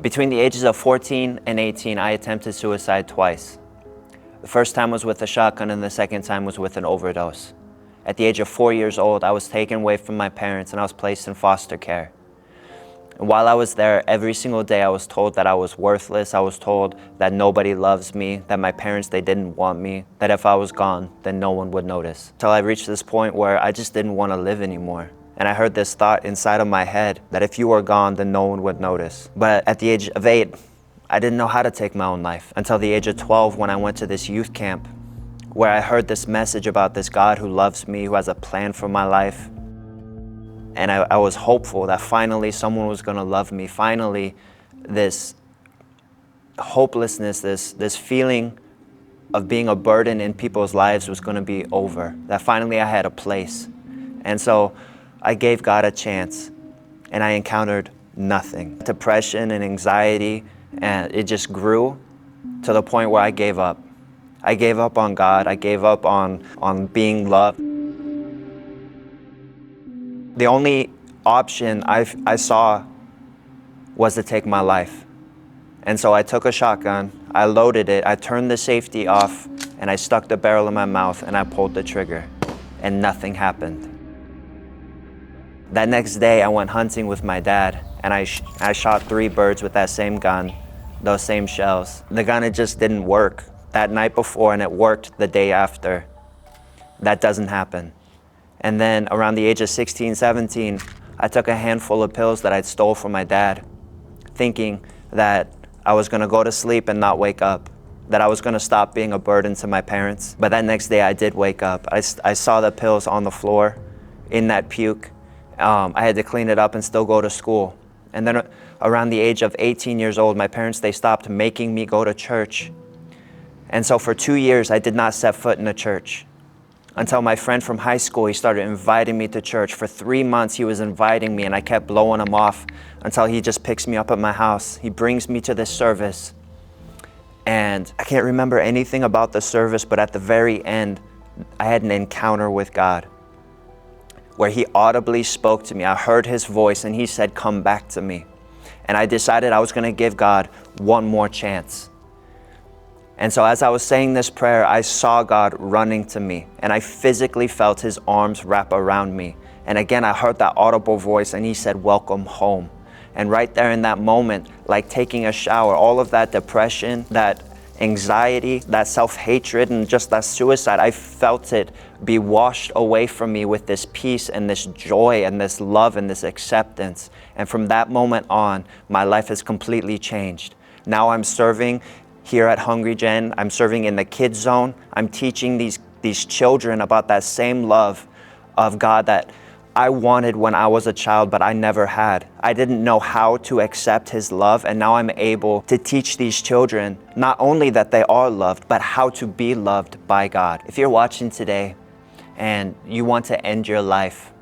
Between the ages of 14 and 18, I attempted suicide twice. The first time was with a shotgun and the second time was with an overdose. At the age of 4 years old, I was taken away from my parents and I was placed in foster care. And while I was there, every single day I was told that I was worthless. I was told that nobody loves me, that my parents, they didn't want me, that if I was gone, then no one would notice. Until I reached this point where I just didn't want to live anymore. And I heard this thought inside of my head that if you were gone, then no one would notice. But at the age of 8, I didn't know how to take my own life until the age of 12 when I went to this youth camp where I heard this message about this God who loves me, who has a plan for my life. And I was hopeful that finally someone was going to love me. Finally, this hopelessness, this feeling of being a burden in people's lives was going to be over. That finally I had a place. And so I gave God a chance and I encountered nothing. Depression and anxiety, and it just grew to the point where I gave up. I gave up on God. I gave up on being loved. The only option I saw was to take my life. And so I took a shotgun, I loaded it, I turned the safety off, and I stuck the barrel in my mouth and I pulled the trigger, and nothing happened. That next day I went hunting with my dad, and I shot 3 birds with that same gun, those same shells. The gun, it just didn't work that night before, and it worked the day after. That doesn't happen. And then around the age of 16, 17, I took a handful of pills that I'd stole from my dad, thinking that I was gonna go to sleep and not wake up, that I was gonna stop being a burden to my parents. But that next day I did wake up. I saw the pills on the floor in that puke. I had to clean it up and still go to school. And then around the age of 18 years old, my parents, they stopped making me go to church. And so for 2 years, I did not set foot in a church. Until my friend from high school, he started inviting me to church. For 3 months, he was inviting me and I kept blowing him off until he just picks me up at my house. He brings me to this service. And I can't remember anything about the service, but at the very end, I had an encounter with God where he audibly spoke to me. I heard his voice and he said, "Come back to me." And I decided I was gonna give God one more chance. And so as I was saying this prayer, I saw God running to me and I physically felt his arms wrap around me. And again, I heard that audible voice and he said, "Welcome home." And right there in that moment, like taking a shower, all of that depression, that anxiety, that self-hatred, and just that suicide, I felt it be washed away from me with this peace and this joy and this love and this acceptance. And from that moment on, my life has completely changed. Now I'm serving here at HungryGen. I'm serving in the kids zone. I'm teaching these children about that same love of God that I wanted when I was a child, but I never had. I didn't know how to accept his love, and now I'm able to teach these children not only that they are loved, but how to be loved by God. If you're watching today and you want to end your life,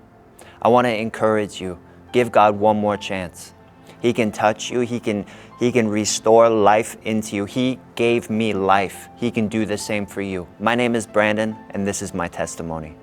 I want to encourage you, give God one more chance. He can touch you. He can restore life into you. He gave me life. He can do the same for you. My name is Brandon, and this is my testimony.